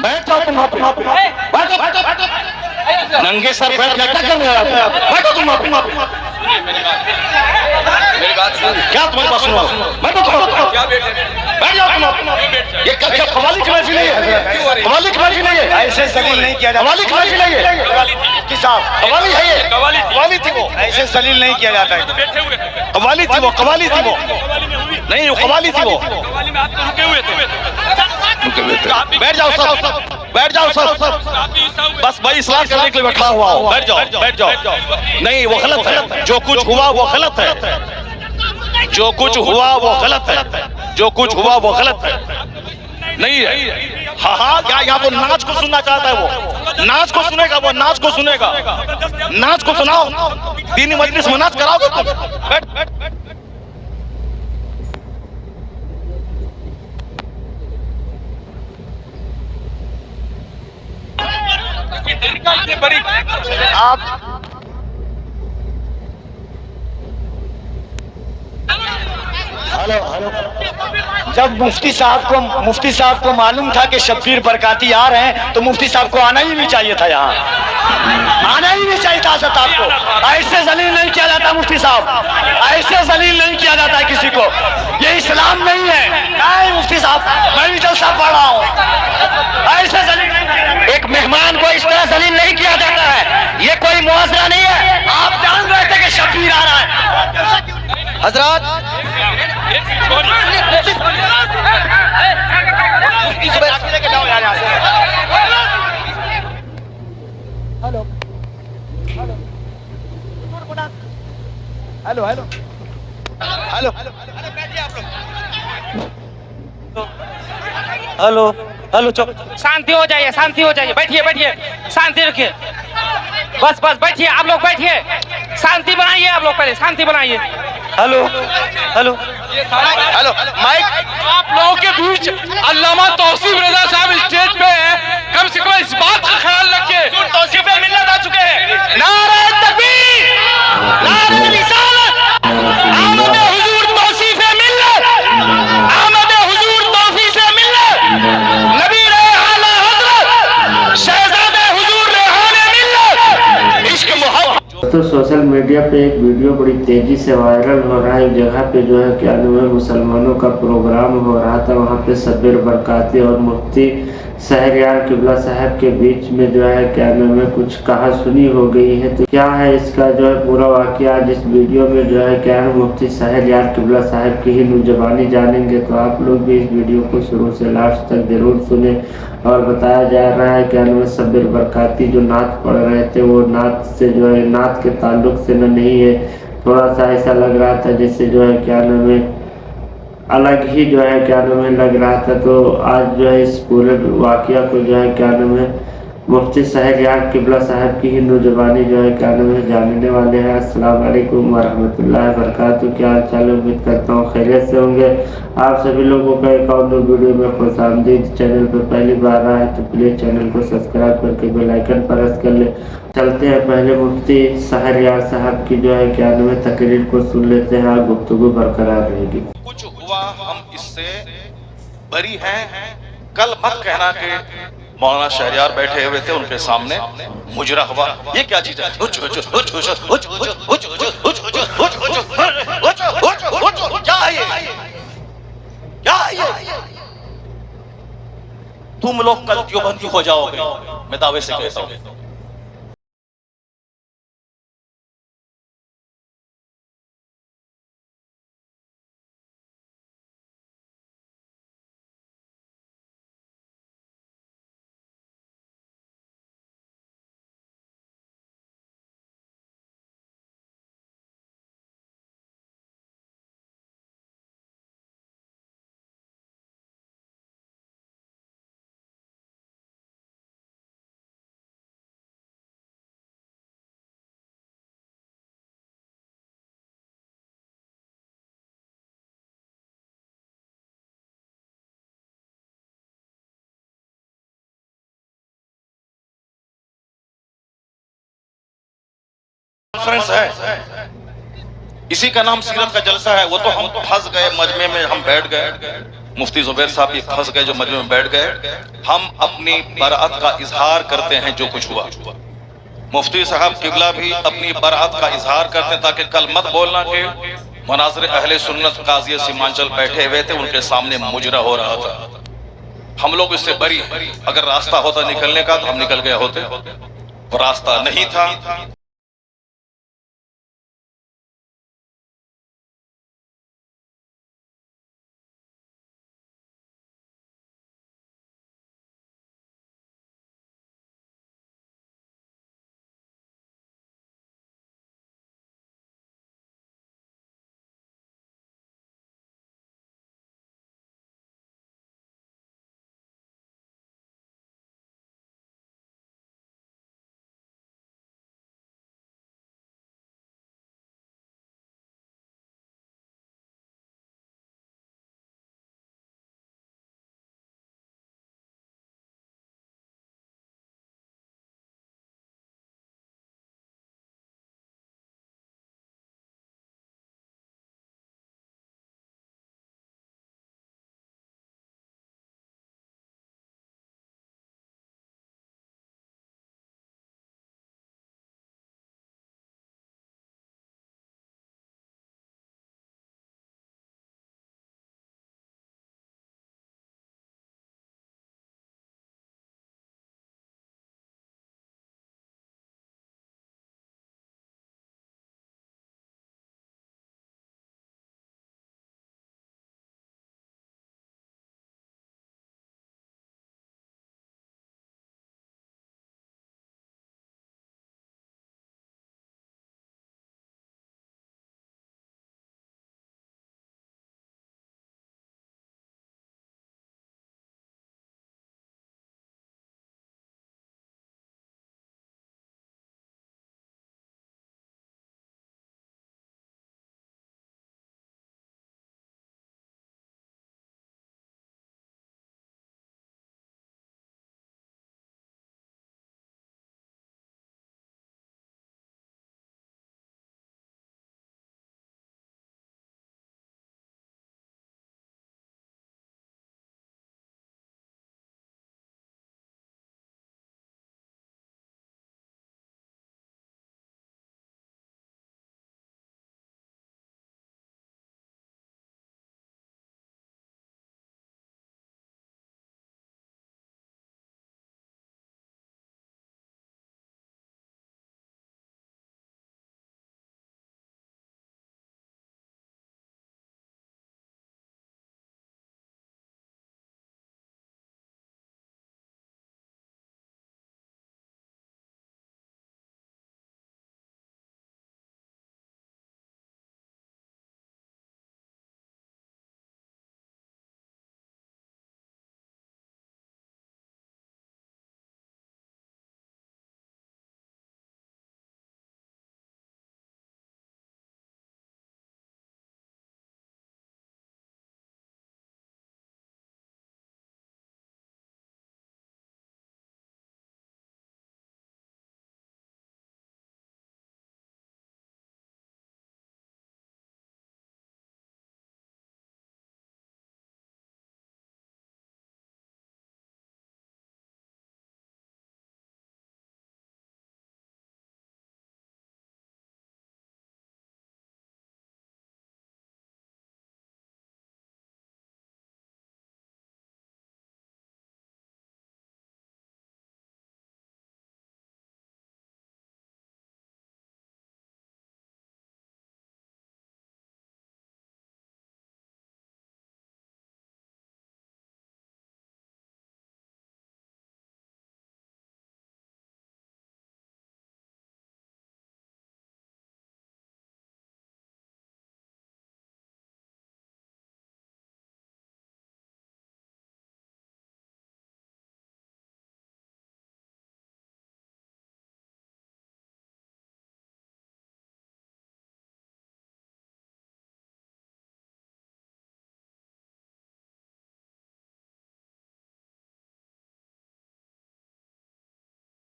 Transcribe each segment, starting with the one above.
بیٹھ جاؤ تم وہاں پہ، بیٹھو ننگے سر بیٹھ کیا کر رہے ہیں؟ بیٹھو تم وہاں پہ، کیا تمہاری بات سنو؟ بیٹھو تم وہاں پہ، بیٹھ جاؤ تم وہاں پہ۔ یہ کیا قوالی کی محفل نہیں ہے؟ قوالی کی محفل نہیں ہے؟ ایسے ذلیل نہیں کیا جاتا، قوالی کی محفل نہیں ہے؟ مفتی صاحب قوالی ہے یہ، قوالی تھی وہ، ایسے ذلیل نہیں کیا جاتا ہے، قوالی تھی وہ، قوالی تھی وہ، نہیں وہ قوالی تھی وہ۔ بیٹھ جاؤ سب، بیٹھ جاؤ سب، بس بھائی اصلاح کرنے کے لیے بیٹھا ہوا ہوں، بیٹھ جاؤ بیٹھ جاؤ۔ نہیں وہ غلط ہے، جو کچھ ہوا وہ غلط ہے، جو کچھ ہوا وہ غلط ہے، جو کچھ ہوا وہ غلط ہے، نہیں ہے۔ ہاں ہاں کیا یہاں وہ ناچ کو سننا چاہتا ہے؟ وہ ناچ کو سنے گا، وہ ناچ کو سنے گا، ناچ کو سناؤ، دینی مجلس میں ناچ کراؤ گے تم؟ بیٹھ بیٹھ۔ آپ جب مفتی صاحب کو معلوم تھا کہ شبیر برکاتی آ رہے ہیں تو مفتی صاحب کو آنا ہی نہیں چاہیے تھا، یہاں آنا ہی نہیں چاہیے تھا حضرت آپ کو۔ ایسے ذلیل نہیں کیا جاتا مفتی صاحب، ایسے ذلیل نہیں کیا جاتا ہے کسی کو، یہ اسلام نہیں ہے۔ نہیں مفتی صاحب میں بھی جلسہ پڑھ رہا ہوں، ایسے ذلیل نہیں کیا جاتا۔ ایک مہمان کو اس طرح ذلیل نہیں کیا جاتا ہے، یہ کوئی معاذرہ نہیں ہے۔ آپ جان رہے تھے کہ شبیر آ رہا ہے حضرات، ہلو ہلو چپ، شانتی ہو جائیے، شانتی ہو جائیے، بیٹھیے بیٹھیے، شانتی رکھیے، بس بس بیٹھیے آپ لوگ، بیٹھیے، شانتی بنائیے آپ لوگ، پہلے شانتی بنائیے۔ ہلو ہلو ہلو مائک آپ لوگوں کے بیچ علامہ توصیف رضا صاحب اسٹیج پہ ہیں، کم سے کم اس بات کا خیال رکھیے توصیف ملت آ چکے ہیں۔ نعرہ تکبیر، نعرہ رسالت، آمد حضور توصیف ملت، آمد حضور توصیف ملت، نبی اعلیٰ حضرت شہزادہ حضور ریحان ملت، عشق محبت۔ تو سوشل میڈیا پہ ایک ویڈیو بڑی تیزی سے وائرل ہو رہا ہے۔ ایک جگہ پہ جو ہے کیا نام ہے مسلمانوں کا پروگرام ہو رہا تھا، وہاں پہ شبیر برکاتی اور مفتی شہریار قبلہ صاحب کے بیچ میں جو ہے کیا نام ہے کچھ کہا سنی ہو گئی ہے۔ تو کیا ہے اس کا جو ہے پورا واقعہ جس ویڈیو میں جو ہے کیا ہے مفتی شہریار قبلہ صاحب کی ہی نوجوانی جانیں گے، تو آپ لوگ بھی اس ویڈیو کو شروع سے لاسٹ تک ضرور سنیں۔ اور بتایا جا رہا ہے کہ انور شبیر برکاتی جو نعت پڑھ رہے تھے وہ نعت سے جو ہے نعت کے تعلق سے نہیں ہے، تھوڑا سا ایسا لگ رہا تھا جس سے جو ہے کیا نام ہے الگ ہی جو ہے کیا نام ہے لگ رہا تھا۔ تو آج جو ہے اس پورے واقعہ کو جو ہے کیا نام ہے مفتی شہریار قبلہ صاحب کی ہی نوجوانی جو ہے کیا نام ہے جاننے والے ہیں۔ السلام علیکم ورحمۃ اللہ وبرکاتہ، کیا حال چال؟ امید کرتا ہوں خیریت سے ہوں گے۔ آپ سبھی لوگوں کا ایک اور نئی ویڈیو میں خوش آمدید۔ چینل پہ پہلی بار آئے تو پلیز چینل کو سبسکرائب کر کے بیل آئیکن پریس کر لیں۔ چلتے ہیں پہلے مفتی شہریار صاحب کی جو ہے کیا نام ہے تقریر کو سن لیتے ہیں، گفتگو برقرار رہے گی۔ کچھ ہوا ہم اس سے بری ہیں، کل مت کہنا کہ مولانا شہریار بیٹھے ہوئے تھے ان کے سامنے مجرا ہوا، یہ کیا چیز ہے؟ کیا ہے یہ؟ کیا ہے یہ؟ تم لوگ کل دیوبندی ہو جاؤ گے، میں دعوے سے کہتا ہوں۔ کانفرنس ہے، اسی کا نام سیرت کا جلسہ ہے، وہ تو ہم پھنس گئے مجمع میں، ہم بیٹھ گئے، مفتی زبیر صاحب یہ پھنس گئے جو مجمع میں بیٹھ گئے. ہم اپنی برأت کا اظہار کرتے ہیں جو کچھ ہوا. مفتی صاحب قبلہ بھی اپنی برأت کا اظہار کرتے ہیں تاکہ کل مت بولنا کہ مناظر اہل سنت قاضی سیمانچل بیٹھے ہوئے تھے ان کے سامنے مجرا ہو رہا تھا. ہم لوگ اس سے بری ہیں. اگر راستہ ہوتا نکلنے کا تو ہم نکل گئے ہوتے، راستہ نہیں تھا.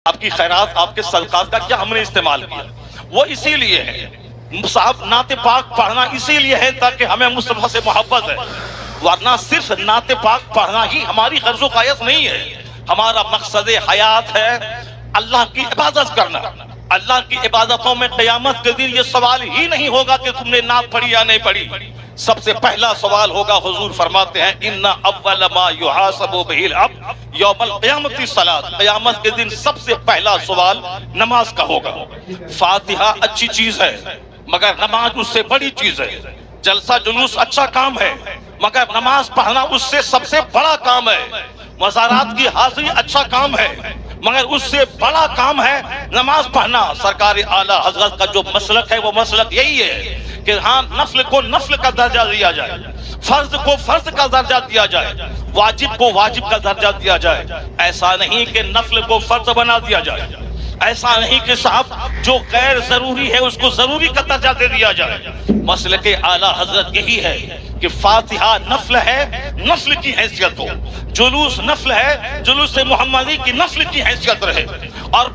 آپ کی خیرات آپ کے صدقات کا کیا ہم نے استعمال کیا؟ وہ اسی لیے ہے صاحب نعت پاک پڑھنا اسی لیے ہے تاکہ ہمیں مصطفیٰ سے محبت ہے. ورنہ صرف نعت پاک پڑھنا ہی ہماری غرض و قایت نہیں ہے. ہمارا مقصد حیات ہے اللہ کی عبادت کرنا. اللہ کی عبادتوں میں قیامت کے دن یہ سوال ہی نہیں ہوگا کہ تم نے نعت پڑھی یا نہیں پڑھی. سب سے پہلا سوال ہوگا، حضور فرماتے ہیں ان اول ما یحاسب بہ العبد یوم القیامت الصلاۃ. قیامت کے دن سب سے پہلا سوال نماز کا ہوگا. فاتحہ اچھی چیز ہے مگر نماز اس سے بڑی چیز ہے. جلسہ جلوس اچھا کام ہے مگر نماز پڑھنا اس سے سب سے بڑا کام ہے. مزارات کی حاضری اچھا کام ہے مگر اس سے بڑا کام ہے نماز پڑھنا. سرکار اعلیٰ حضرت کا جو مسلک ہے وہ مسلک یہی ہے کہ ہاں نفل کو نفل کا درجہ دیا جائے، فرض کو فرض کا درجہ دیا جائے، واجب کو واجب کا درجہ دیا جائے. ایسا نہیں کہ نفل کو فرض بنا دیا جائے، ایسا نہیں کہ صاحب جو غیر ضروری ہے اس کو ضروری کا درجہ دے دیا جائے. مسلک اعلیٰ حضرت یہی ہے کہ فاتحہ نفل ہے، نفل کی حیثیت ہو. جلوس نفل ہے، جلوس محمدی کی نفل کی حیثیت رہے. اور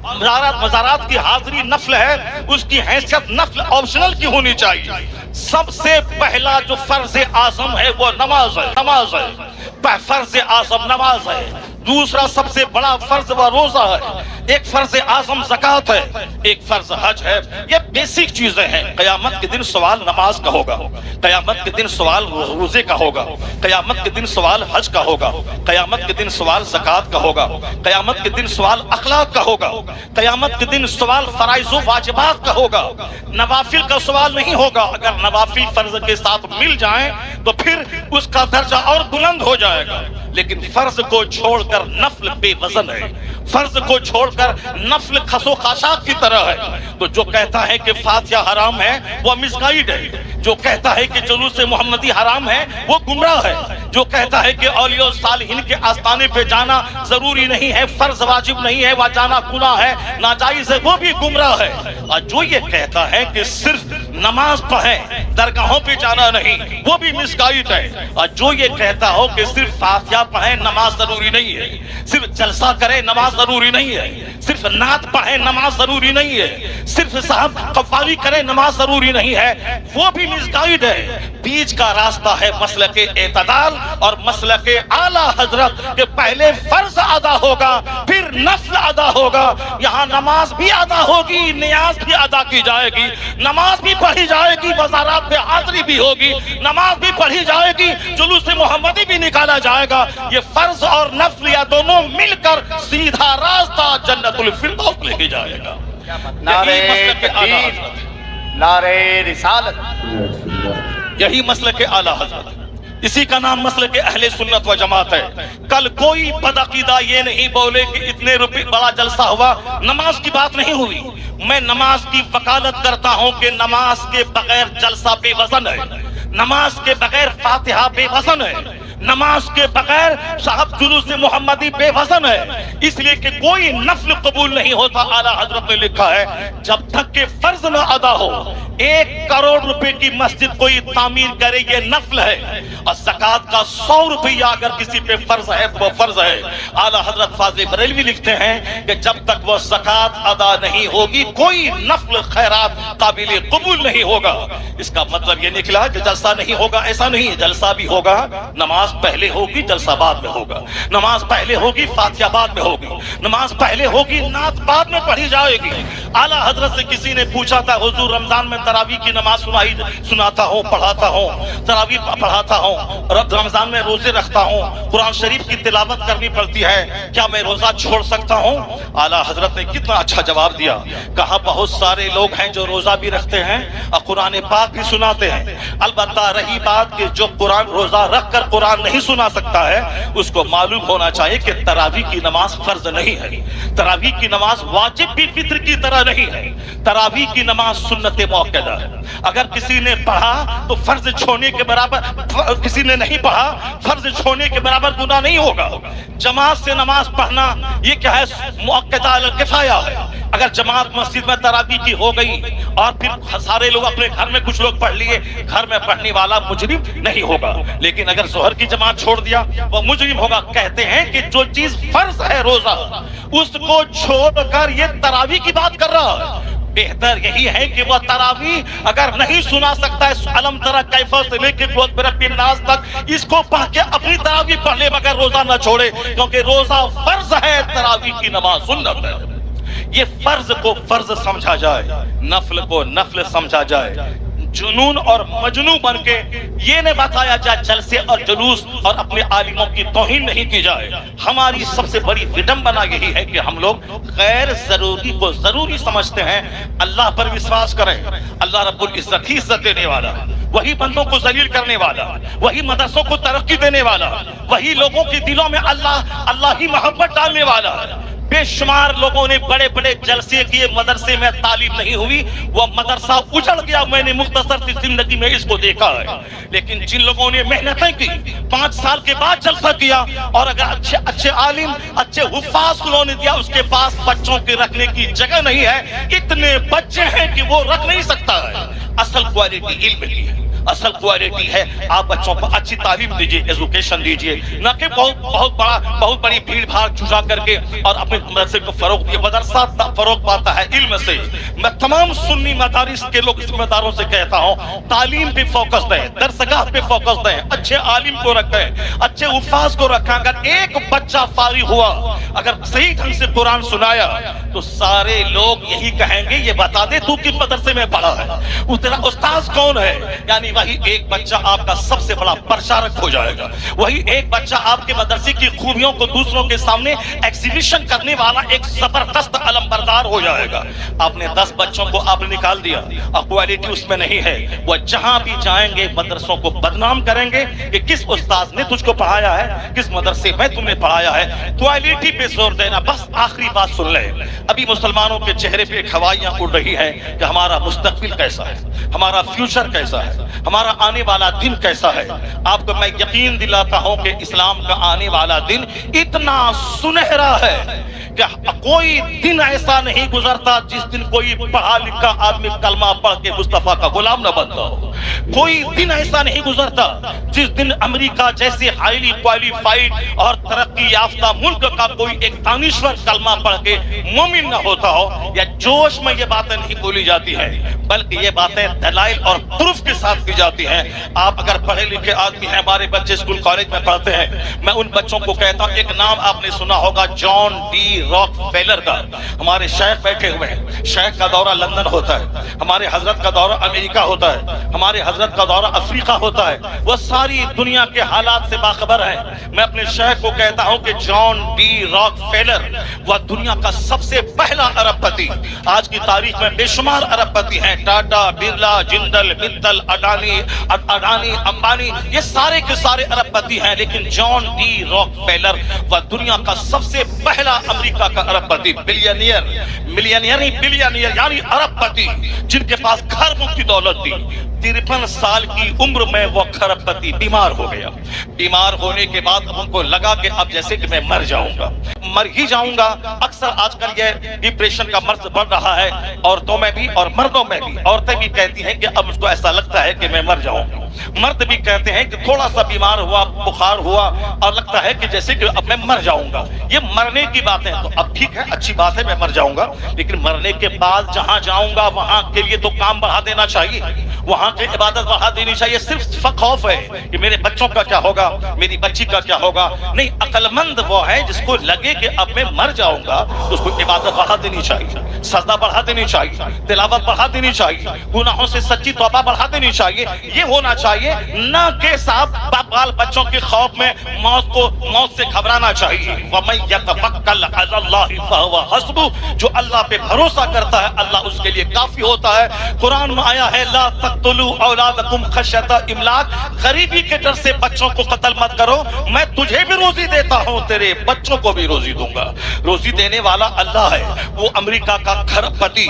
مزارات کی حاضری نفل ہے، اس کی حیثیت نفل آپشنل کی ہونی چاہیے. سب سے پہلا جو فرض اعظم ہے وہ نماز ہے. نماز ہے فرض اعظم، نماز ہے. دوسرا سب سے بڑا فرض وہ روزہ ہے. ایک فرض اعظم زکوٰۃ ہے، ایک فرض حج ہے. یہ بیسک چیزیں ہیں. قیامت کے دن سوال نماز کا ہوگا، قیامت کے دن سوال روزے کا ہوگا، قیامت کے دن سوال حج کا ہوگا، قیامت کے دن سوال زکوٰۃ کا ہوگا، قیامت کے دن سوال اخلاق کا ہوگا، قیامت کے دن سوال فرائض و واجبات کا ہوگا. نوافل کا سوال نہیں ہوگا. اگر نوافل فرض کے ساتھ مل جائیں تو پھر اس کا درجہ اور بلند ہو جائے گا. لیکن فرض کو چھوڑ کر نفل بے وزن ہے، فرض کو چھوڑ کر نفل خسو خاشاک کی طرح ہے. تو جو کہتا ہے کہ فاتحہ حرام ہے وہ مس گائیڈ ہے. جو کہتا ہے کہ جلوس محمدی حرام ہے وہ گمراہ ہے. جو کہتا ہے کہ اولیاء صالحین کے آستانے پہ جانا ضروری نہیں ہے، فرض واجب نہیں ہے، وہ جانا گناہ ہے، ناجائز ہے، وہ بھی گمراہ ہے. اور جو یہ کہتا ہے کہ صرف نماز پڑھیں درگاہوں پہ جانا نہیں، وہ بھی مس گائیڈ ہے. اور جو یہ کہتا ہو کہ صرف فاتحہ پڑھیں نماز ضروری نہیں ہے، صرف جلسہ کریں نماز ضروری نہیں ہے، صرف نعت پڑھیں نماز ضروری نہیں ہے، صرف صاحب قوالی کریں نماز ضروری نہیں ہے، وہ بھی مس گائیڈ ہے. بیچ کا راستہ ہے مسلک اعتدال اور مسلک اعلیٰ حضرت کہ پہلے فرض ادا ہوگا پھر نفل ادا ہوگا. یہاں نماز بھی ادا ہوگی، نیاز بھی ادا کی جائے گی، نماز بھی پڑھی جائے گی، وزارات پہ حاضری بھی ہوگی، نماز بھی پڑھی جائے گی، جلوس محمدی بھی نکالا جائے گا. یہ فرض اور نفل یا دونوں مل کر سیدھا راستہ جنت الفردوس لے کے جائے گا. نعرہ تکبیر، نعرہ رسالت. یہی مسلک اعلیٰ حضرت، اسی کا نام مسلک اہل سنت و جماعت ہے. کل کوئی بدعقیدہ یہ نہیں بولے کہ اتنے روپے بڑا جلسہ ہوا، نماز کی بات نہیں ہوئی. میں نماز کی وکالت کرتا ہوں کہ نماز کے بغیر جلسہ بے وزن ہے، نماز کے بغیر فاتحہ بے وزن ہے، نماز کے بغیر صاحب جلوس محمدی بے وزن ہے. اس لیے کہ کوئی نفل قبول نہیں ہوتا. اعلیٰ حضرت نے لکھا ہے جب تک کہ فرض نہ ادا ہو. 1 کروڑ روپے کی مسجد کوئی تعمیر کرے یہ نفل ہے، اور زکوٰۃ کا 100 روپیہ اگر کسی پہ فرض ہے تو وہ فرض ہے. اعلیٰ حضرت فاضل بریلوی لکھتے ہیں کہ جب تک وہ زکوٰۃ ادا نہیں ہوگی کوئی نفل خیرات قابل قبول نہیں ہوگا. اس کا مطلب یہ نکلا کہ جلسہ نہیں ہوگا، ایسا نہیں. جلسہ بھی ہوگا، نماز پہلے ہوگی، جلسہ بعد میں ہوگا. نماز پہلے ہوگی، فاتحہ بعد میں ہوگی. نماز پہلے ہوگی، نعت بعد میں پڑھی جائے گی. اعلیٰ حضرت سے کسی نے پوچھا تھا حضور رمضان میں تراویح کی نماز سناتا ہوں، پڑھاتا ہوں، تراویح پڑھاتا ہوں، رمضان میں روزے رکھتا ہوں، قرآن شریف کی تلاوت کرنی پڑتی ہے، کیا میں روزہ چھوڑ سکتا ہوں؟ اعلیٰ حضرت نے کتنا اچھا جواب دیا. کہا بہت سارے لوگ ہیں جو روزہ بھی رکھتے ہیں اور قرآن پاک بھی سناتے ہیں. البتہ رہی بات کہ جو قرآن روزہ رکھ کر قرآن نہیں سنا سکتا ہے، اس کو معلوم ہونا چاہیے کہ تراویح کی نماز فرض نہیں ہے، تراویح کی نماز واجب بھی فطر کی طرح نہیں ہے. تراویح کی نماز سنت موقدہ ہے. اگر کسی نے پڑھا تو فرض چھوڑنے کے برابر، کسی نے نہیں پڑھا فرض چھوڑنے کے برابر گناہ نہیں ہوگا. جماعت سے نماز پڑھنا یہ کیا ہے؟ موقدہ الکفایہ ہے. اگر جماعت مسجد میں تراویح کی ہو گئی اور پھر سارے لوگ اپنے گھر میں کچھ لوگ پڑھ لیے، گھر میں پڑھنے والا مجرم نہیں ہوگا. لیکن اگر ظہر کی جماعت چھوڑ دیا وہ مجرم ہوگا. کہتے ہیں کہ جو چیز فرض ہے روزہ، اس کو چھوڑ کر یہ تراویح کی بات کر رہا ہے. बेहतर यही है कि वह तरावी अगर नहीं सुना सकता है अलम तरा कैफा से लेकर रब्बिन नास तक, इसको पढ़ के अपनी तरावी पढ़ ले मगर रोजा न छोड़े, क्योंकि रोजा फर्ज है, तरावी की नमाज सुन्नत है। ये फर्ज को फर्ज समझा जाए, नफल को नफल समझा जाए। जुनून और मजनू बन के ये न बताया जाए जलसे और जुलूस और अपने आलिमों की तौहीन नहीं की जाए। हमारी सबसे बड़ी विडंबना यही है कि हम लोग गैर जरूरी को जरूरी समझते हैं। अल्लाह पर विश्वास करें, अल्लाह रब्बुल इज्जत ही इज्जत देने वाला, वही बंदों को जलील करने वाला, वही मदरसों को तरक्की देने वाला, वही लोगों के दिलों में अल्लाह ही मोहब्बत डालने वाला। बेशुमार लोगों ने बड़े बड़े जलसे किए, मदरसे में तालीम नहीं हुई, वो मदरसा उजड़ गया। मैंने मुख्तसर सी जिंदगी में इसको देखा है। लेकिन जिन लोगों ने मेहनतें की, 5 साल के बाद जलसा किया, और अगर अच्छे आलिम, अच्छे हुफ्फाज उन्होंने दिया, उसके पास बच्चों के रखने की जगह नहीं है। इतने बच्चे हैं कि वो रख नहीं सकता है। असल क्वालिटी इल्म की है, असल क्वालिटी है आप बच्चों को अच्छी तालीम दीजिए, एजुकेशन दीजिए, न कि बहुत बड़ी भीड़ भाड़ जुटा करके और अपने मदरसे को फरोग दिए। मदरसा फरोग पाता है इल्म से। मैं तमाम सुन्नी मदारिस के लोग जिम्मेदारों से कहता हूँ, तालीम पे फोकस दें, दरसगाह पे फोकस दें, अच्छे आलिम को रखें, अच्छे उफाज को रखें। अगर एक बच्चा फारिग हुआ, अगर सही ढंग से कुरान सुनाया, तो सारे लोग यही कहेंगे, ये बता दे तू किस मदरसे में पढ़ा है, वो तेरा उस्ताद कौन है। यानी वही एक बच्चा आपका सबसे बड़ा प्रचारक हो जाएगा। वही एक बच्चा आपके मदरसे की खूबियों को दूसरों के सामने एग्जीबिशन करने वाला एक जबरदस्त अलमबरदार हो जाएगा। आपने 10 बच्चों को आपने निकाल दिया और क्वालिटी उसमें नहीं है, वह जहां भी जाएंगे मदरसों को बदनाम करेंगे कि किस उस्ताद ने तुझको पढ़ाया है, किस मदरसे में तुमने पढ़ाया है। क्वालिटी पे जोर देना। बस आखिरी बात सुन ले, अभी मुसलमानों के चेहरे पे हवाइयां उड़ रही हैं कि हमारा मुस्तकबिल कैसा है, हमारा फ्यूचर कैसा है, हमारा आने वाला दिन कैसा है। आपको मैं यकीन दिलाता हूं कि इस्लाम का आने वाला दिन इतना सुनहरा है कि कोई दिन ऐसा नहीं गुजरता जिस दिन कोई पढ़ा लिखा आदमी कलमा पढ़ के मुस्तफा का गुलाम न बनता हो। कोई दिन ऐसा नहीं गुजरता जिस दिन अमेरिका जैसे हाईली क्वालिफाइड और तरक्की याफ्ता मुल्क का कोई एक दानिश्वर कलमा पढ़ के मोमिन न होता हो। या जोश में ये बातें नहीं बोली जाती है, बल्कि ये बातें दलाइल और प्रूफ के साथ की जाती हैं। आप अगर पढ़े लिखे आदमी हैं, हमारे बच्चे स्कूल कॉलेज में पढ़ते हैं, मैं उन बच्चों को कहता हूँ, एक नाम आपने सुना होगा जॉन डी रॉकफेलर का। हमारे शेख बैठे हुए हैं, शेख का दौरा लंदन होता है, हमारे हजरत का दौरा अमेरिका होता है, हमारे हजरत का दौरा अफ्रीका होता है। वह सारी दुनिया के हालात से बाखबर है। मैं अपने शेख को कहता हूं कि जॉन डी रॉकफेलर वह दुनिया का सबसे पहला अरबपति। आज की तारीख में बेशुमार अरबपति हैं, टाटा, बिरला, जिंदल, मित्तल, अडानी, अंबानी, ये सारे के सारे अरबपति हैं। लेकिन जॉन डी रॉकफेलर वह दुनिया का सबसे पहला अमेरिका का अरबपति, बिलियनियर यानी अरबपति, जिनके पास खरबों की दौलत थी। 53 साल की उम्र में वो खरबपति बीमार हो गया। बीमार होने के बाद उनको लगा कि अब जैसे कि मैं मर जाऊंगा, मर ही जाऊंगा। अक्सर आजकल ये डिप्रेशन का मर्ज बढ़ रहा है, औरतों में भी और मर्दों में भी। औरतें भी कहती हैं कि अब मुझको ऐसा लगता है कि मैं मर जाऊंगा। मर्द भी कहते हैं कि थोड़ा सा बीमार हुआ, बुखार हुआ और लगता है कि जैसे कि अब मैं मर जाऊंगा। ये मरने की बात है, तो अब ठीक है, अच्छी बात है, मैं मर जाऊंगा, लेकिन मरने के बाद जहां जाऊंगा वहां के लिए तो काम बढ़ा देना चाहिए, वहां की इबादत बढ़ा देनी चाहिए। सिर्फ खौफ है कि मेरे बच्चों का क्या होगा, मेरी बच्ची का क्या होगा। नहीं, अक्लमंद वो है जिसको लगे कि अब मैं मर जाऊंगा, उसको इबादत बढ़ा देनी चाहिए, सजदा बढ़ा देनी चाहिए, तिलावत बढ़ा देनी चाहिए, गुनाहों से सच्ची तौबा बढ़ा देनी चाहिए। ये होना चाहिए, ना के साथ बाल बच्चों के खौफ में मौत से घबराना चाहिए। वमन यतवक्कल अलल्लाहि फहुव हस्बुह, जो अल्लाह पे भरोसा करता है अल्लाह उसके लिए काफी होता है। कुरान में आया है, ला तक़तुलू औलादकुम खश्यता इमलाक, गरीबी के डर से बच्चों को कत्ल मत करो, मैं तुझे भी रोजी देता हूं, तेरे बच्चों को भी रोजी दूंगा। रोजी देने वाला अल्लाह है। वो अमेरिका का खरबपति,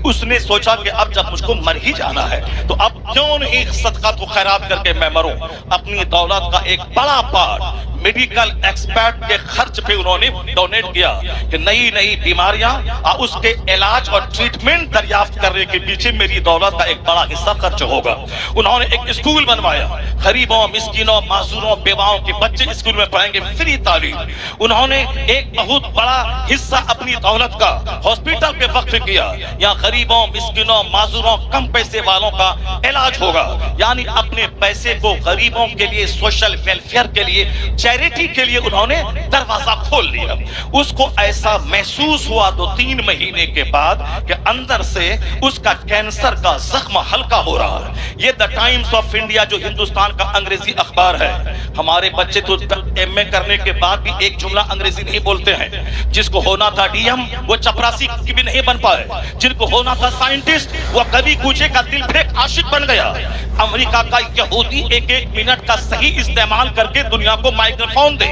उसने सोचा कि अब जब मुझको मर ही जाना है तो अब क्यों नहीं सदका तो खैरात करके मैं मरूं। अपनी दौलत का एक बड़ा पार्ट मेडिकल एक्सपर्ट के खर्च पे उन्होंने डोनेट किया कि नई नई बीमारियां और उसके इलाज और ट्रीटमेंट दरियाफ्त करने के पीछे मेरी दौलत का एक बड़ा हिस्सा खर्च होगा। उन्होंने एक स्कूल बनवाया, गरीबों, मिस्किनों, मासूरों, बेवाओं के बच्चे स्कूल में पढ़ेंगे, फ्री तालीम। उन्होंने एक बहुत बड़ा हिस्सा अपनी दौलत का हॉस्पिटल के वक्फ किया, यहाँ गरीबों, मिस्किनों, मासूरों, कम पैसे वालों का इलाज होगा। यानी अपने पैसे को गरीबों के लिए, सोशल वेलफेयर के लिए, चैरिटी के लिए उन्होंने दरवाजा खोल लिया। उसको ऐसा महसूस हुआ 2-3 महीने के बाद कि अंदर से उसका कैंसर का जख्म हल्का हो रहा है। ये द टाइम्स ऑफ इंडिया जो हिंदुस्तान का अंग्रेजी अखबार है, हमारे बच्चे तो एमए करने के बाद भी एक जुमला अंग्रेजी नहीं बोलते हैं। जिसको होना था डीएम वो चपरासी की भी नहीं बन पाए, जिनको होना था साइंटिस्ट वो कभी कूचे का दिल फेंक आशिक बन गया। अमेरिका का यहूदी एक एक मिनट का सही इस्तेमाल करके दुनिया को माइक्रोफोन दे,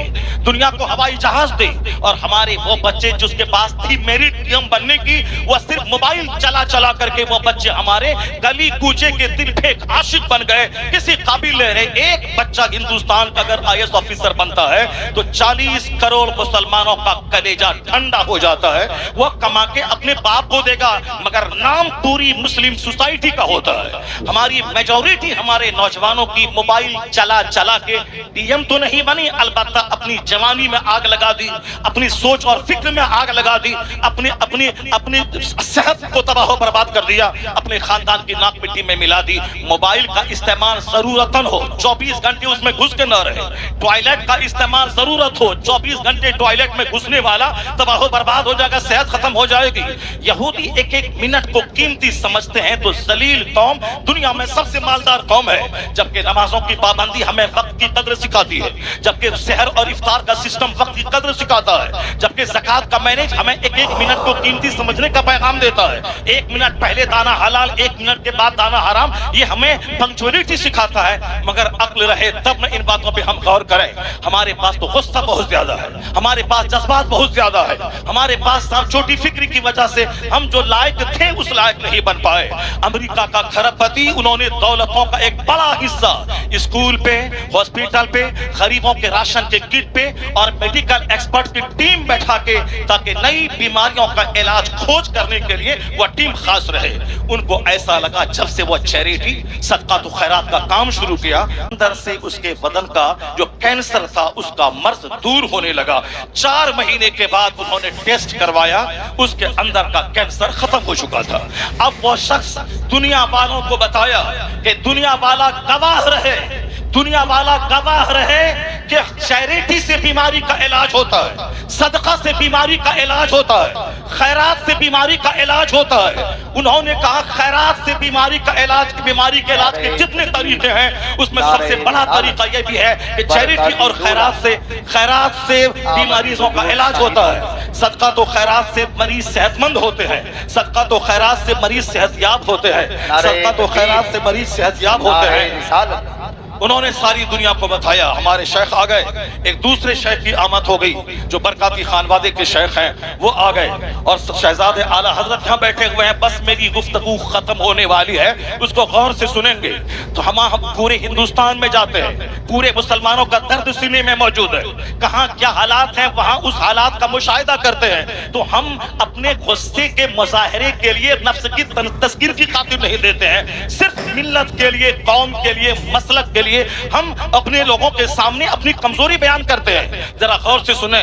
दुनिया को हवाई जहाज दे, और हमारे वो बच्चे जिसके पास थी मेरिट डीएम बनने की, वो सिर्फ मोबाइल चला चला करके वो बच्चे हमारे गली कूचे के दिल फेंक आशिक बन गए, किसी काबिल नहीं रहे। एक बच्चा हिंदुस्तान का अगर आईएएस ऑफिसर बनता है तो 40 करोड़ मुसलमानों का कलेजा ठंडा हो जाता है। वो कमा के अपने बाप को देगा, मगर नाम पूरी मुस्लिम सोसाइटी का होता है। हमारी मेजॉरिटी हमारे नौजवानों की मोबाइल चला चला के डीएम तो नहीं बनी, अलबत्ता अपनी जवानी में आग लगा दी, अपनी सोच और फिक्र में आग लगा दी, अपने अपने अपने सेहत को तबाह बर्बाद कर दिया, अपने खानदान की नाक मिट्टी में मिला दी। मोबाइल का इस्तेमाल जरूरतन हो, 24 घंटे उसमें घुस के न रहे। टॉयलेट का इस्तेमाल जरूरत हो, 24 घंटे टॉयलेट में घुसने वाला तबाह बर्बाद हो जाएगा, सेहत खत्म हो जाएगी। यहूदी एक एक मिनट को कीमती समझते हैं तो जलील कौम दुनिया में सबसे मालदार कौम है। जबकि नमाजों की पाबंदी हमें वक्त की कदर सिखाती है, जबकि सहर और इफ्तार का सिस्टम वक्त की कदर सिखाता है, जबकि ज़कात का मैनेज हमें एक एक मिनट को कीमती समझने का पैगाम देता है। 1 मिनट पहले दाना हलाल, 1 मिनट के बाद दाना हराम, ये हमें पंक्चुअलिटी सिखाता है। मगर अक्ल रहे तब न इन बातों पे हम गौर करें। हमारे पास तो गुस्सा बहुत ज्यादा है, हमारे पास जज्बात बहुत ज्यादा है, हमारे पास छोटी फिक्री की वजह से हम जो लायक थे उस लायक नहीं बन पाए। अमेरिका का खरबपति, उन्होंने दौलतों का एक बड़ा हिस्सा स्कूल पे, हॉस्पिटल पे, गरीबों के राशन के किट पे और मेडिकल एक्सपर्ट की टीम बैठा के, ताकि नई बीमारियों का इलाज खोज करने के लिए वह टीम खास रहे। उनको ऐसा लगा जब से वो चैरिटी, सदका तो खैरात का काम शुरू किया, अंदर से उसके बदन का जो कैंसर था उसका मर्ज दूर होने लगा। 4 महीने के बाद उन्होंने टेस्ट करवाया, उसके अंदर का कैंसर खत्म हो चुका था। अब वो शख्स दुनिया वालों को बताया कि दुनिया वाला गवाह रहे, दुनिया वाला गवाह रहे कि चैरिटी से बीमारी का इलाज होता है, सदका से बीमारी का इलाज होता है, खैरात से बीमारी का इलाज होता है। उन्होंने कहा खैरात से बीमारी का इलाज, बीमारी के इलाज के जितने तरीके हैं उसमें सबसे बड़ा तरीका यह भी है कि चैरिटी और खैरात से बीमारियों का इलाज होता है। सदका तो खैरात से मरीज सेहतमंद होते हैं, सदका तो खैरात से मरीज सेहतयाब होते हैं, सदका तो खैरात से मरीज सेहतयाब होते हैं। उन्होंने सारी दुनिया को बताया। हमारे शेख आ गए, एक दूसरे शेख की आमद हो गई जो बरकाती खानवादे के शेख हैं, वो आ गए और शहजादे आला हजरत यहाँ बैठे हुए हैं। बस मेरी गुफ्तगू खत्म होने वाली है, उसको गौर से सुनेंगे तो हम पूरे हिंदुस्तान में जाते हैं, पूरे मुसलमानों का दर्द सीने में मौजूद है, कहाँ क्या हालात हैं वहाँ उस हालात का मुशाहिदा करते हैं। तो हम अपने गुस्से के मुजाहरे के लिए नफ्स की तस्कीर की खातिर नहीं देते हैं, सिर्फ मिल्लत के लिए, कौम के लिए, मसलक के लिए हम अपने लोगों के सामने अपनी कमजोरी बयान करते हैं। जरा गौर से सुने,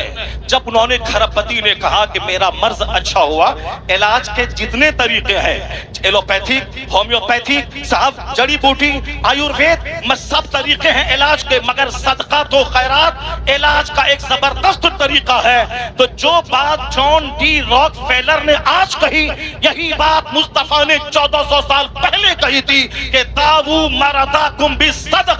जब उन्होंने खरबपति ने कहा कि मेरा मर्ज अच्छा हुआ, इलाज के जितने तरीके हैं, एलोपैथिक, होम्योपैथिक, साहब जड़ी बूटी, आयुर्वेद, सब तरीके हैं इलाज के, मगर सदका तो खैरात इलाज का एक जबरदस्त तरीका है। तो जो बात जॉन डी रॉकफेलर ने आज कही, यही बात मुस्तफा ने 1400 साल पहले कही थी कि दावू मरदाकुम बिस्सदका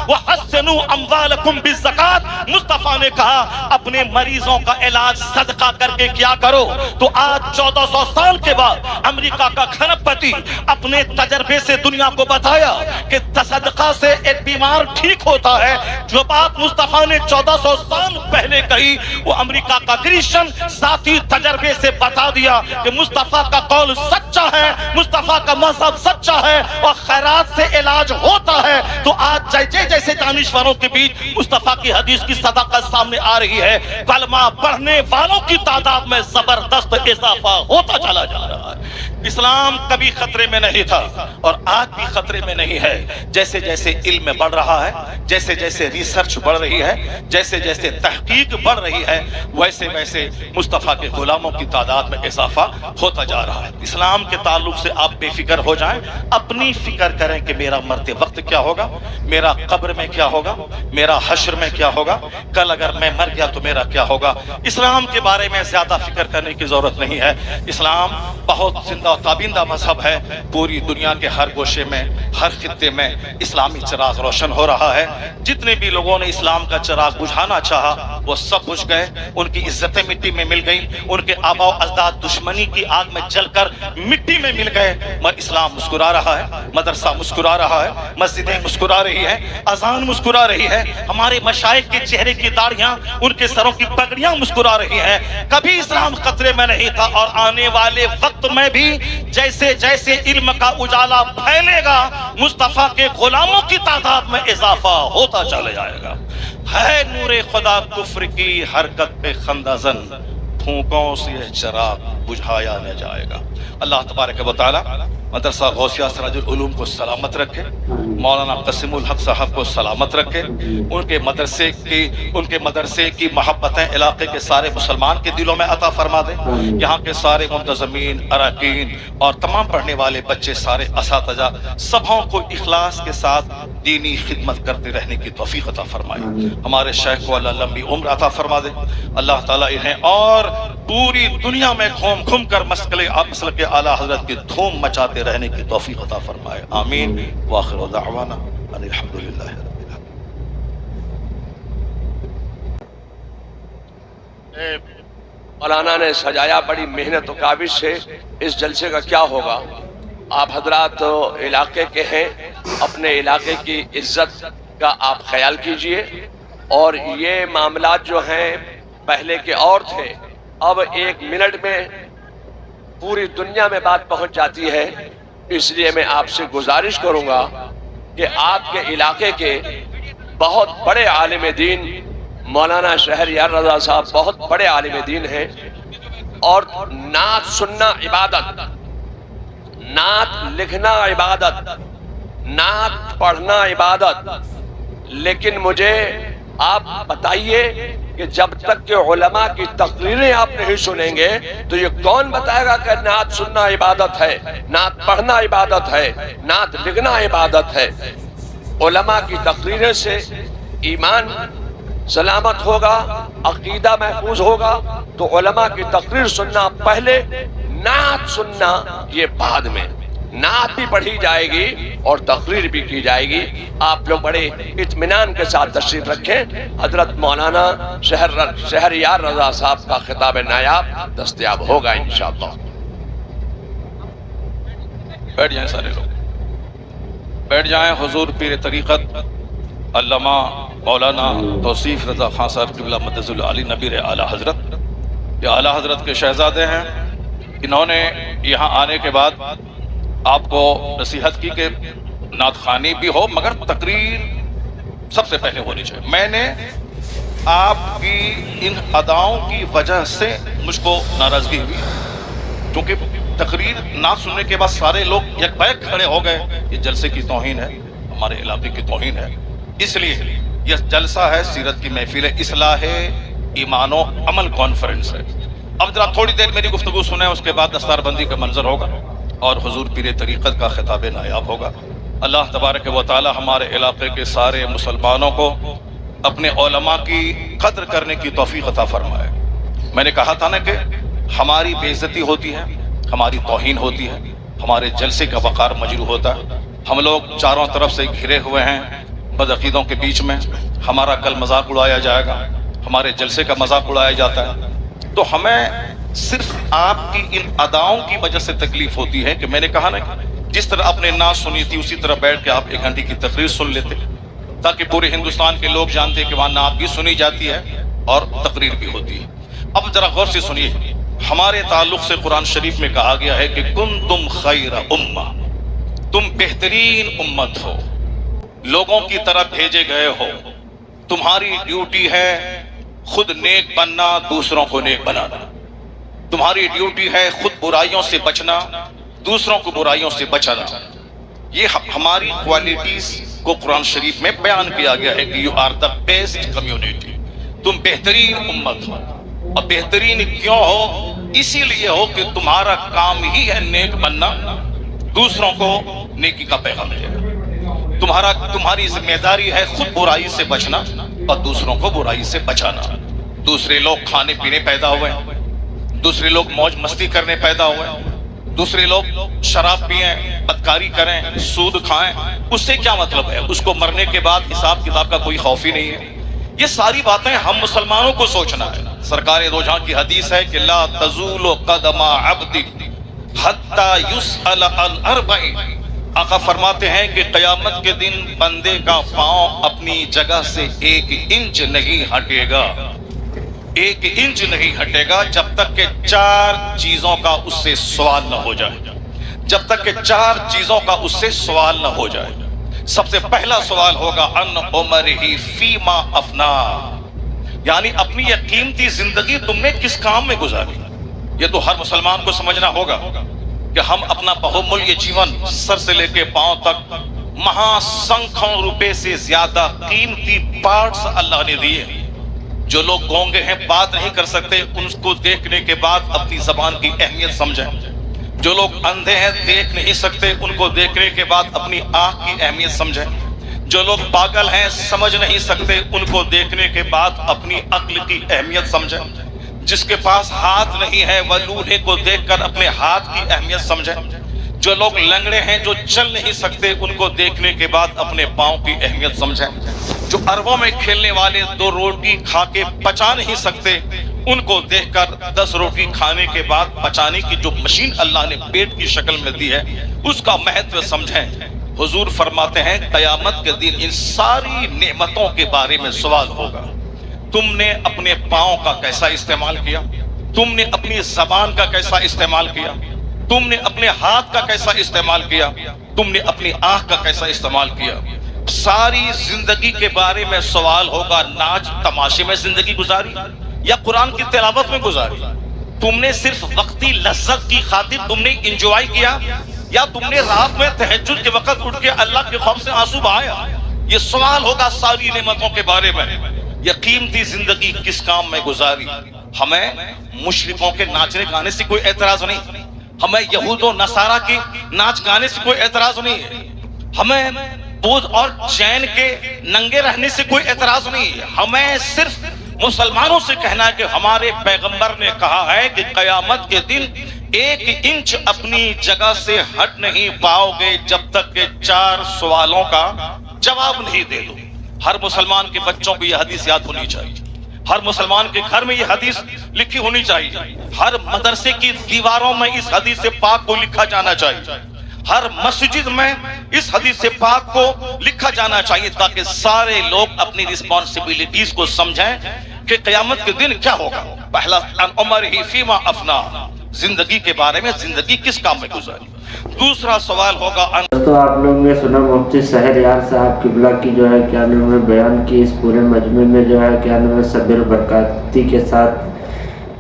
व हस्सनु अमवालकुम बिज़्ज़कात। मुस्तफा ने कहा अपने मरीजों का इलाज सदका करके क्या करो। तो आज 1400 साल के बाद अमेरिका का खरबपति अपने तजर्बे से दुनिया को बताया कि सदका से एक बीमार ठीक होता है। जो बात मुस्तफा ने 1400 साल पहले कही, वो अमेरिका का क्रिश्चियन साथी तजर्बे से बता दिया कि मुस्तफा का कौल सच्चा है, मुस्तफा का मजहब सच्चा है और खैरात से इलाज होता है। तो आज آج جیسے جیسے دانشوروں کے بیچ مصطفیٰ کی حدیث کی صداقت سامنے آ رہی ہے، کلمہ پڑھنے والوں کی تعداد میں زبردست اضافہ ہوتا چلا جا رہا ہے۔ اسلام کبھی خطرے میں نہیں تھا اور آج بھی خطرے میں نہیں ہے۔ جیسے جیسے علم بڑھ رہا ہے، جیسے جیسے ریسرچ بڑھ رہی ہے، جیسے جیسے تحقیق بڑھ رہی ہے، ویسے ویسے مصطفیٰ کے غلاموں کی تعداد میں اضافہ ہوتا جا رہا ہے۔ اسلام کے تعلق سے آپ بے فکر ہو جائیں، اپنی فکر کریں کہ میرا مرتے وقت کیا ہوگا، میرا قبر میں کیا ہوگا، میرا حشر میں کیا ہوگا، کل اگر میں مر گیا تو میرا کیا ہوگا۔ اسلام کے بارے میں زیادہ فکر کرنے کی ضرورت نہیں ہے۔ اسلام بہت زندہ و تابندہ مذہب ہے، پوری دنیا کے ہر گوشے میں، ہر خطے میں اسلامی چراغ روشن ہو رہا ہے۔ جتنے بھی لوگوں نے اسلام کا چراغ بجھانا چاہا وہ سب بجھ گئے، ان کی عزتیں مٹی میں مل گئیں، ان کے آبا و اجداد دشمنی کی آگ میں جل کر مٹی میں مل گئے۔ اسلام مسکرا رہا ہے، مدرسہ مسکرا رہا ہے، مسجدیں مسکرا رہی ہیں، اذان مسکرا رہی ہے، ہمارے مشائخ کے چہرے کی داڑھیاں، ان کے سروں کی پگڑیاں مسکرا رہی ہیں۔ کبھی اسلام خطرے میں نہیں تھا اور آنے والے وقت میں بھی جیسے جیسے علم کا اجالا پھیلے گا، مصطفیٰ کے غلاموں کی تعداد میں اضافہ ہوتا چلا جائے گا۔ ہے نور خدا کفر کی حرکت پہ خندہ زن، پھونکوں سے یہ چراغ بجھایا نہ جائے گا۔ اللہ تبارک و تعالی مدرسہ غوثیہ سراج العلوم کو سلامت رکھے، مولانا قاسم الحق صاحب کو سلامت رکھے، ان کے مدرسے کی محبتیں علاقے کے سارے مسلمان کے دلوں میں عطا فرما دے۔ یہاں کے سارے منتظمین، اراکین اور تمام پڑھنے والے بچے، سارے اساتذہ، سبھوں کو اخلاص کے ساتھ دینی خدمت کرتے رہنے کی توفیق عطا فرمائے۔ ہمارے شیخ کو اللہ لمبی عمر عطا فرما دے۔ اللہ تعالیٰ انہیں اور پوری دنیا میں گھوم گھوم کر مسلک اعلیٰ حضرت کی دھوم مچاتے رہنے کی توفیق عطا فرمائے۔ آمین وآخر دعوانا ان الحمدللہ رب العالمین۔ مولانا نے سجایا بڑی محنت و کاوش سے، اس جلسے کا کیا ہوگا؟ آپ حضرات علاقے کے ہیں، اپنے علاقے کی عزت کا آپ خیال کیجئے، اور یہ معاملات جو ہیں پہلے کے اور تھے، اب ایک منٹ میں پوری دنیا میں بات پہنچ جاتی ہے۔ اس لیے میں آپ سے گزارش کروں گا کہ آپ کے علاقے کے بہت بڑے عالم دین مولانا شہریار رضا صاحب بہت بڑے عالم دین ہیں، اور نعت سننا عبادت، نعت لکھنا عبادت، نعت پڑھنا عبادت، لیکن مجھے آپ بتائیے کہ جب تک کہ علماء کی تقریریں آپ نہیں سنیں گے تو یہ کون بتائے گا کہ نعت سننا عبادت ہے، نعت پڑھنا عبادت ہے، نعت لکھنا عبادت ہے؟ علماء کی تقریریں سے ایمان سلامت ہوگا، عقیدہ محفوظ ہوگا، تو علماء کی تقریر سننا پہلے، نعت سننا یہ بعد میں۔ نعت بھی پڑھی جائے گی اور تقریر بھی کی جائے گی۔ آپ لوگ بڑے اطمینان کے ساتھ تشریف رکھیں۔ حضرت مولانا شہریار رضا صاحب کا خطاب نایاب دستیاب ہوگا انشاءاللہ۔ بیٹھ جائیں سارے لوگ، بیٹھ جائیں۔ حضور پیر طریقت علامہ مولانا توصیف رضا خان صاحب قبلہ مدظ العالی نبیر اعلیٰ حضرت، یہ اعلیٰ حضرت کے شہزادے ہیں۔ انہوں نے یہاں آنے کے بعد آپ کو نصیحت کی کہ نعت خوانی بھی ہو مگر تقریر سب سے پہلے ہونی چاہیے۔ میں نے آپ کی ان اداؤں کی وجہ سے مجھ کو ناراضگی ہوئی، کیونکہ تقریر نعت سننے کے بعد سارے لوگ یک بیک کھڑے ہو گئے۔ یہ جلسے کی توہین ہے، ہمارے علاقے کی توہین ہے۔ اس لیے یہ جلسہ ہے سیرت کی محفل ہے، اصلاح ایمان و عمل کانفرنس ہے۔ اب ذرا تھوڑی دیر میری گفتگو سنیں، اس کے بعد دستار بندی کا منظر ہوگا اور حضور پیر طریقت کا خطاب نایاب ہوگا۔ اللہ تبارک و تعالی ہمارے علاقے کے سارے مسلمانوں کو اپنے علماء کی قدر کرنے کی توفیق عطا فرمائے۔ میں نے کہا تھا نا کہ ہماری بے عزتی ہوتی ہے، ہماری توہین ہوتی ہے، ہمارے جلسے کا وقار مجروح ہوتا ہے۔ ہم لوگ چاروں طرف سے گھرے ہوئے ہیں بدعقیدوں کے بیچ میں، ہمارا کل مذاق اڑایا جائے گا، ہمارے جلسے کا مذاق اڑایا جاتا ہے۔ تو ہمیں صرف آپ کی ان اداؤں کی وجہ سے تکلیف ہوتی ہے کہ میں نے کہا نا کہ جس طرح آپ نے نعت سنی تھی اسی طرح بیٹھ کے آپ 1 گھنٹے کی تقریر سن لیتے، تاکہ پورے ہندوستان کے لوگ جانتے کہ وہاں نعت بھی سنی جاتی ہے اور تقریر بھی ہوتی ہے۔ اب ذرا غور سے سنیے، ہمارے تعلق سے قرآن شریف میں کہا گیا ہے کہ کنتم خیر امہ، تم بہترین امت ہو، लोगों की तरफ भेजे गए हो। तुम्हारी ड्यूटी है खुद नेक बनना, दूसरों को नेक बनाना। तुम्हारी ड्यूटी है खुद बुराइयों से बचना, दूसरों को बुराइयों से बचाना। ये हमारी क्वालिटीज को कुरान शरीफ में बयान किया गया है कि you are the best community, तुम बेहतरीन उम्मत हो। और बेहतरीन क्यों हो? इसीलिए हो कि तुम्हारा काम ही है नेक बनना, दूसरों को नेकी का पैगाम देना। तुम्हारी जिम्मेदारी है खुद बुराई से बचना और दूसरों को बुराई से बचाना। दूसरे लोग खाने पीने पैदा हुए, दूसरे लोग मौज मस्ती करने पैदा हुए, दूसरे लोग शराब पिए, बदकारी करें, सूद खाएं, उससे क्या मतलब है? उसको मरने के बाद हिसाब किताब का कोई खौफ ही नहीं है। ये सारी बातें हम मुसलमानों को सोचना है। सरकार दो जहां की हदीस है कि ला तज़ूलु क़दमा अब्दिन हत्ता युसअल अन अर्बईन। आका फरमाते हैं कि क़यामत के दिन बंदे का पांव अपनी जगह से 1 इंच नहीं हटेगा, 1 इंच नहीं हटेगा जब तक कि 4 चीजों का उससे सवाल न हो जाए। जब तक कि 4 चीजों का उससे सवाल न हो जाए। सबसे पहला सवाल होगा अन उमरिही फीमा अफना, यानी अपनी ये कीमती जिंदगी तुमने किस काम में गुजारी। ये तो हर मुसलमान को समझना होगा कि हम अपना बहुमूल्य जीवन सर से लेके पांव तक महासंख्यों रुपए से ज्यादा कीमती पार्ट्स अल्लाह ने दिए। जो लोग गूंगे हैं, बात नहीं कर सकते, उनको देखने के बाद अपनी जबान की अहमियत समझें। जो लोग अंधे हैं, देख नहीं सकते, उनको देखने के बाद अपनी आंख की अहमियत समझें। जो लोग पागल हैं, समझ नहीं सकते, उनको देखने के बाद अपनी अक्ल की अहमियत समझें। जिसके पास हाथ नहीं है वह लूहे को देखकर अपने हाथ की अहमियत समझें। जो लोग लंगड़े हैं, जो चल नहीं सकते, उनको देखने के बाद अपने पाँव की अहमियत समझें। जो अरबों में खेलने वाले 2 रोटी खा के पचा नहीं सकते, उनको देखकर 10 रोटी खाने के बाद पचाने की जो मशीन अल्लाह ने पेट की शक्ल में दी है, उसका महत्व समझें। हुजूर फरमाते हैं क़यामत के दिन इन सारी नेमतों के बारे में सवाल होगा। तुमने अपने पाँव का कैसा इस्तेमाल किया, तुमने अपनी जबान का कैसा इस्तेमाल किया, तुमने अपने हाथ का कैसा इस्तेमाल किया, तुमने अपनी आंख का कैसा इस्तेमाल किया। सारी जिंदगी के बारे में सवाल होगा। नाच तमाशे में जिंदगी गुजारी या कुरान की तिलावत में गुजारी? तुमने सिर्फ वक्ती लज्जत की खातिर तुमने इंजॉय किया या तुमने रात में तहज्जुद के वक्त उठ के अल्लाह के खौफ से आंसू बहाया? ये सवाल होगा सारी नेमतों के बारे में। ये कीमती जिंदगी किस काम में गुजारी? हमें मुशरिकों के नाचने गाने से कोई एतराज नहीं, हमें यहूदो नसारा के नाच गाने से कोई एतराज नहीं है, हमें बुध और जैन के नंगे रहने से कोई एतराज नहीं है। हमें सिर्फ मुसलमानों से कहना है कि हमारे पैगंबर ने कहा है कि क़यामत के दिन 1 इंच अपनी जगह से हट नहीं पाओगे जब तक के 4 सवालों का जवाब नहीं दे दो। हर मुसलमान के बच्चों को यह हदीस याद होनी चाहिए, हर मुसलमान के घर में यह हदीस लिखी होनी चाहिए, हर मदरसे की दीवारों में इस हदीस से पाक को लिखा जाना चाहिए, हर मस्जिद में इस हदीस से पाक को लिखा जाना चाहिए, ताकि सारे लोग अपनी रिस्पॉन्सिबिलिटीज को समझें कि क़यामत के दिन क्या होगा। पहला अन उमरिही फीमा अफना, जिंदगी के बारे में, जिंदगी किस काम में गुजारी। दूसरा सवाल होगा दोस्तों, आप लोग ने सुना मुफ्ती शहरयार साहब किबला की जो है क्या नाम है बयान की। इस पूरे मजमे में जो है क्या नाम है सब्र बरकती के साथ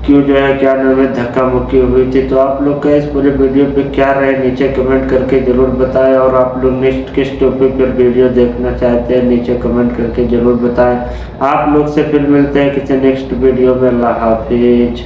क्यों जो है क्या नाम है धक्का मुक्की हुई थी। तो आप लोग का इस पूरे वीडियो पे क्या राय नीचे कमेंट करके जरूर बताएं, और आप लोग नेक्स्ट किस टॉपिक पर वीडियो देखना चाहते हैं नीचे कमेंट करके जरूर बताएं। आप लोग से फिर मिलते हैं किसी नेक्स्ट वीडियो में। अल्लाह हाफिज।